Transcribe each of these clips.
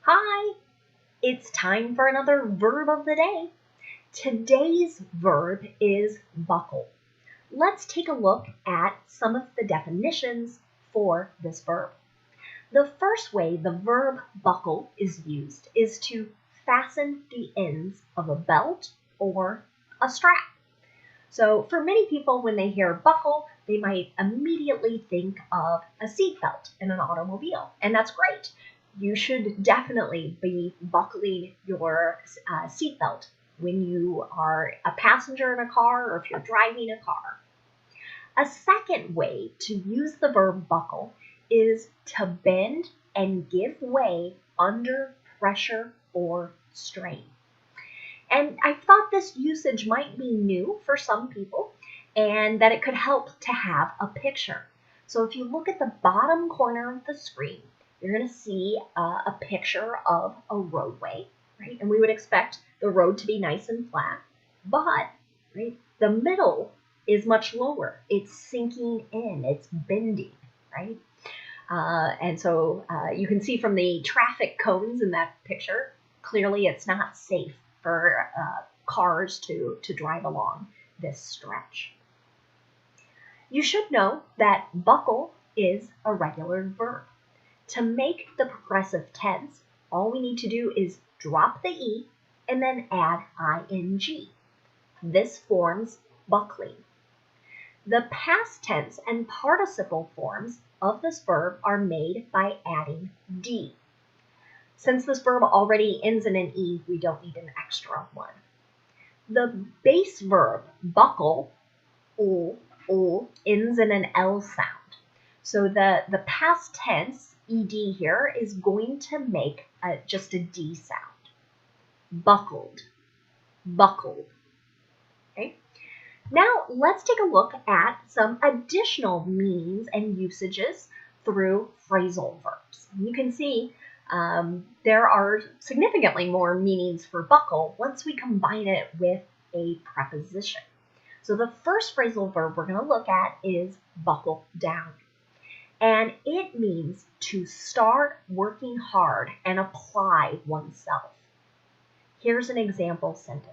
Hi, it's time for another verb of the day. Today's verb is buckle. Let's take a look at some of the definitions for this verb. The first way the verb buckle is used is to fasten the ends of a belt or a strap. So for many people, when they hear buckle, they might immediately think of a seatbelt in an automobile, and that's great. You should definitely be buckling your seatbelt when you are a passenger in a car or if you're driving a car. A second way to use the verb buckle is to bend and give way under pressure or strain. And I thought this usage might be new for some people and that it could help to have a picture. So if you look at the bottom corner of the screen, you're going to see a picture of a roadway, right? And we would expect the road to be nice and flat, but right, the middle is much lower. It's sinking in, it's bending, right? And so you can see from the traffic cones in that picture, clearly it's not safe for cars to drive along this stretch. You should know that buckle is a regular verb. To make the progressive tense, all we need to do is drop the E and then add ing. This forms buckling. The past tense and participle forms of this verb are made by adding D. Since this verb already ends in an E, we don't need an extra one. The base verb, buckle, ends in an L sound. So the past tense, ed here, is going to make just a D sound. Buckled, buckled. Okay? Now let's take a look at some additional meanings and usages through phrasal verbs. You can see there are significantly more meanings for buckle once we combine it with a preposition. So the first phrasal verb we're going to look at is buckle down. And it means to start working hard and apply oneself. Here's an example sentence.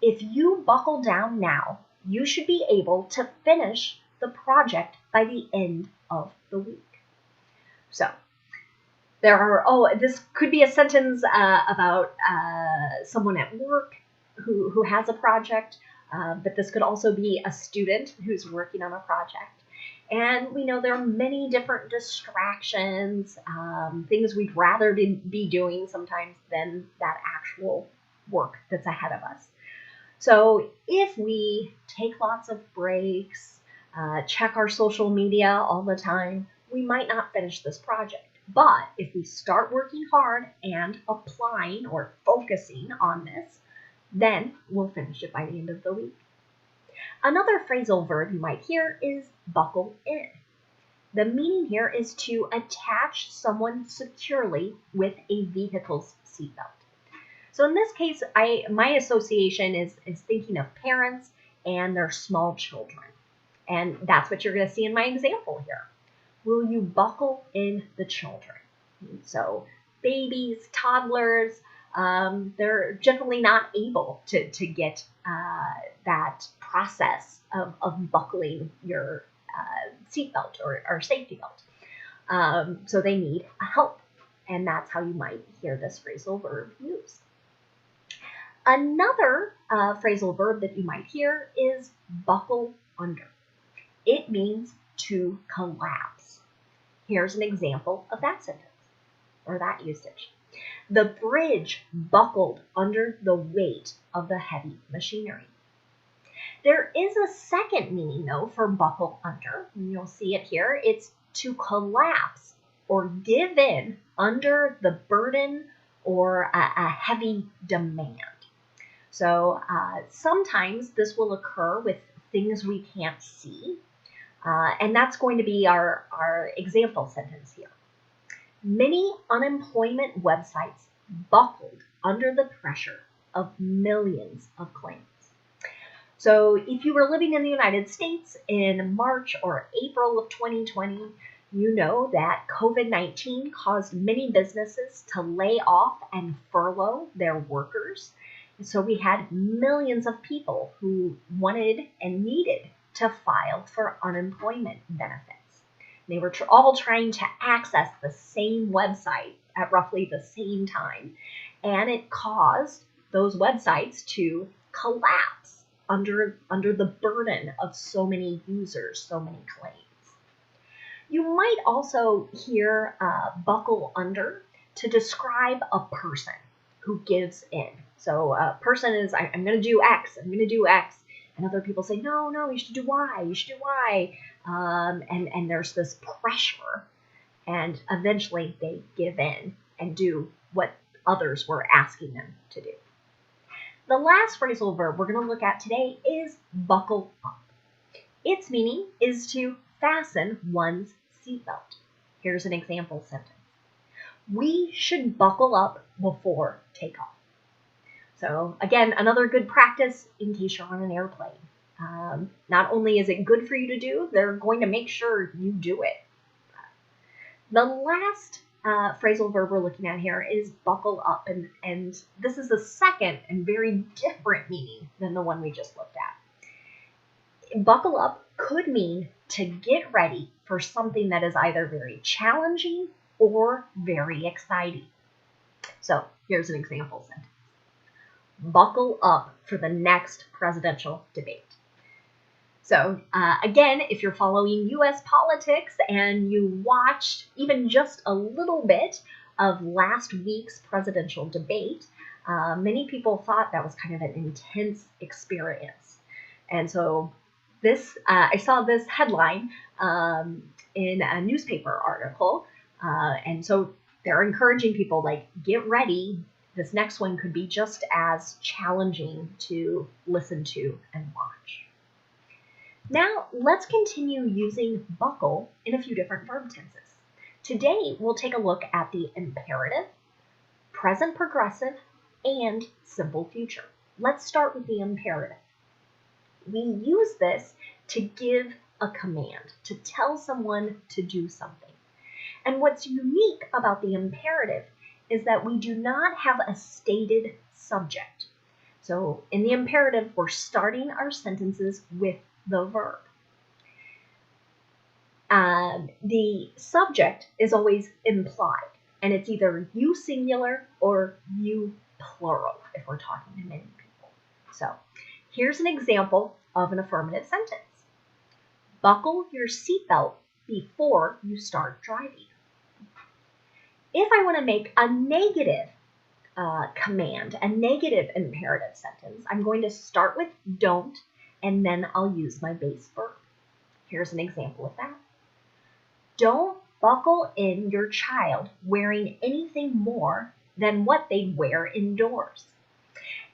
If you buckle down now, you should be able to finish the project by the end of the week. So this could be a sentence about someone at work who has a project, but this could also be a student who's working on a project. And we know there are many different distractions, things we'd rather be doing sometimes than that actual work that's ahead of us. So if we take lots of breaks, check our social media all the time, we might not finish this project. But if we start working hard and applying or focusing on this, then we'll finish it by the end of the week. Another phrasal verb you might hear is buckle in. The meaning here is to attach someone securely with a vehicle's seatbelt. So in this case, my association is thinking of parents and their small children. And that's what you're going to see in my example here. Will you buckle in the children? So babies, toddlers, they're generally not able to get that process of buckling your seatbelt or safety belt. So they need help, and that's how you might hear this phrasal verb used. Another phrasal verb that you might hear is buckle under. It means to collapse. Here's an example of that sentence or that usage. The bridge buckled under the weight of the heavy machinery. There is a second meaning, though, for buckle under, and you'll see it here. It's to collapse or give in under the burden or a heavy demand. So sometimes this will occur with things we can't see, and that's going to be our example sentence here. Many unemployment websites buckled under the pressure of millions of claims. So if you were living in the United States in March or April of 2020, You know that COVID-19 caused many businesses to lay off and furlough their workers. And so we had millions of people who wanted and needed to file for unemployment benefits. They were all trying to access the same website at roughly the same time, and it caused those websites to collapse under the burden of so many users, so many claims. You might also hear buckle under to describe a person who gives in. So a person is, I'm going to do X, I'm going to do X. And other people say, no, you should do Y, you should do Y. And there's this pressure. And eventually they give in and do what others were asking them to do. The last phrasal verb we're going to look at today is buckle up. Its meaning is to fasten one's seatbelt. Here's an example sentence. We should buckle up before takeoff. So again, another good practice in case you're on an airplane. Not only is it good for you to do, they're going to make sure you do it. The last phrasal verb we're looking at here is buckle up, and this is the second and very different meaning than the one we just looked at. Buckle up could mean to get ready for something that is either very challenging or very exciting. So here's an example sentence. Buckle up for the next presidential debate. So again, if you're following U.S. politics and you watched even just a little bit of last week's presidential debate, many people thought that was kind of an intense experience. And so I saw this headline in a newspaper article, and so they're encouraging people, like, get ready. This next one could be just as challenging to listen to and watch. Now, let's continue using buckle in a few different verb tenses. Today, we'll take a look at the imperative, present progressive, and simple future. Let's start with the imperative. We use this to give a command, to tell someone to do something. And what's unique about the imperative is that we do not have a stated subject. So in the imperative, we're starting our sentences with the verb. The subject is always implied, and it's either you singular or you plural if we're talking to many people. So here's an example of an affirmative sentence. Buckle your seatbelt before you start driving. If I want to make a negative command, a negative imperative sentence, I'm going to start with don't, and then I'll use my base verb. Here's an example of that. Don't buckle in your child wearing anything more than what they wear indoors.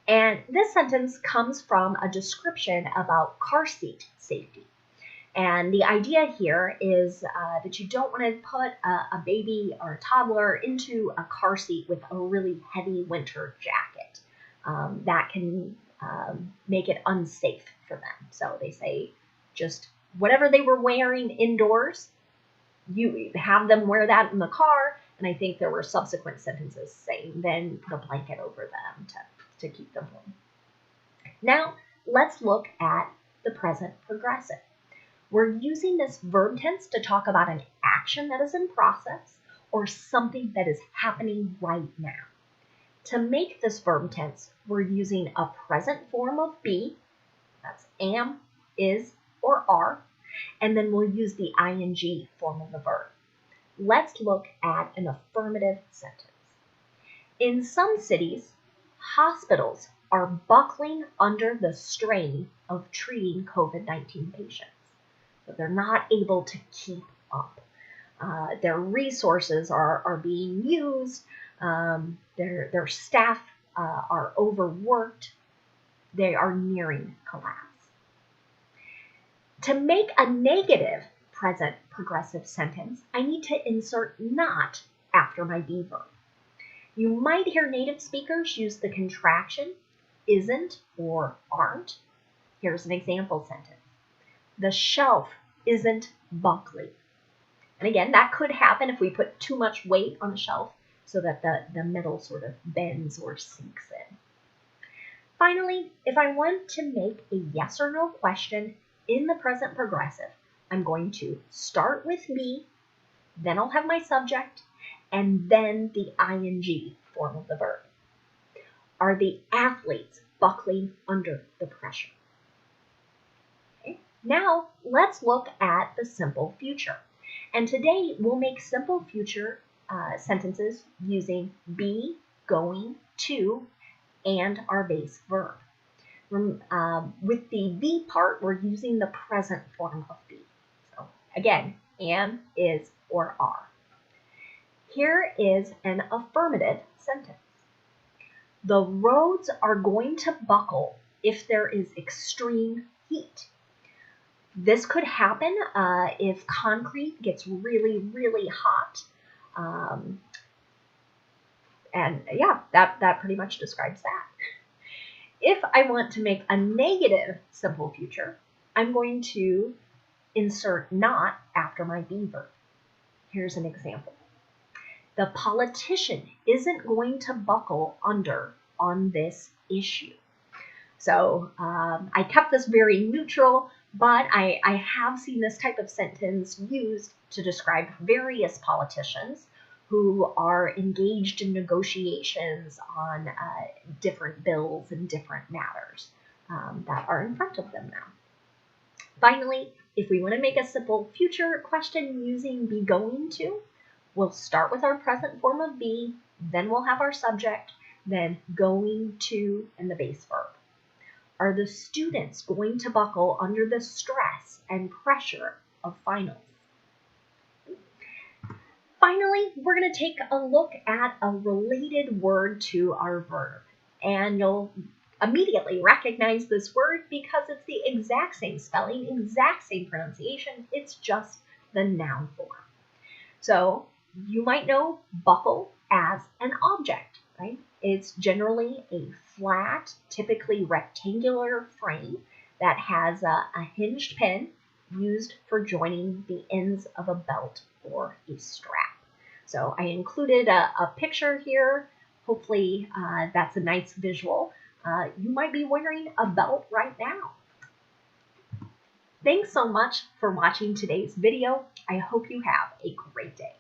And this sentence comes from a description about car seat safety. And the idea here is that you don't want to put a baby or a toddler into a car seat with a really heavy winter jacket. That can make it unsafe for them. So they say just whatever they were wearing indoors, you have them wear that in the car. And I think there were subsequent sentences saying then put a blanket over them to keep them warm. Now let's look at the present progressive. We're using this verb tense to talk about an action that is in process or something that is happening right now. To make this verb tense, we're using a present form of be, that's am, is, or are, and then we'll use the ing form of the verb. Let's look at an affirmative sentence. In some cities, hospitals are buckling under the strain of treating COVID-19 patients. So they're not able to keep up. Their resources are being used. Their staff are overworked. They are nearing collapse. To make a negative present progressive sentence, I need to insert not after my be verb. You might hear native speakers use the contraction isn't or aren't. Here's an example sentence. The shelf isn't buckling. And again, that could happen if we put too much weight on the shelf so that the middle sort of bends or sinks in. Finally, if I want to make a yes or no question in the present progressive, I'm going to start with me, then I'll have my subject, and then the ing form of the verb. Are the athletes buckling under the pressure? Okay. Now, let's look at the simple future. And today, we'll make simple future sentences using be, going, to, and our base verb. With the be part, we're using the present form of be. So again, am, is, or are. Here is an affirmative sentence. The roads are going to buckle if there is extreme heat. This could happen if concrete gets really, really hot. And yeah, that pretty much describes that. If I want to make a negative simple future, I'm going to insert not after my be verb. Here's an example. The politician isn't going to buckle under on this issue. So I kept this very neutral, but I have seen this type of sentence used to describe various politicians who are engaged in negotiations on different bills and different matters that are in front of them now. Finally, if we want to make a simple future question using be going to, we'll start with our present form of be, then we'll have our subject, then going to, and the base verb. Are the students going to buckle under the stress and pressure of finals? Finally, we're going to take a look at a related word to our verb, and you'll immediately recognize this word because it's the exact same spelling, exact same pronunciation, it's just the noun form. So you might know buckle as an object, right? It's generally a flat, typically rectangular frame that has a hinged pin used for joining the ends of a belt or a strap. So I included a picture here. Hopefully that's a nice visual. You might be wearing a belt right now. Thanks so much for watching today's video. I hope you have a great day.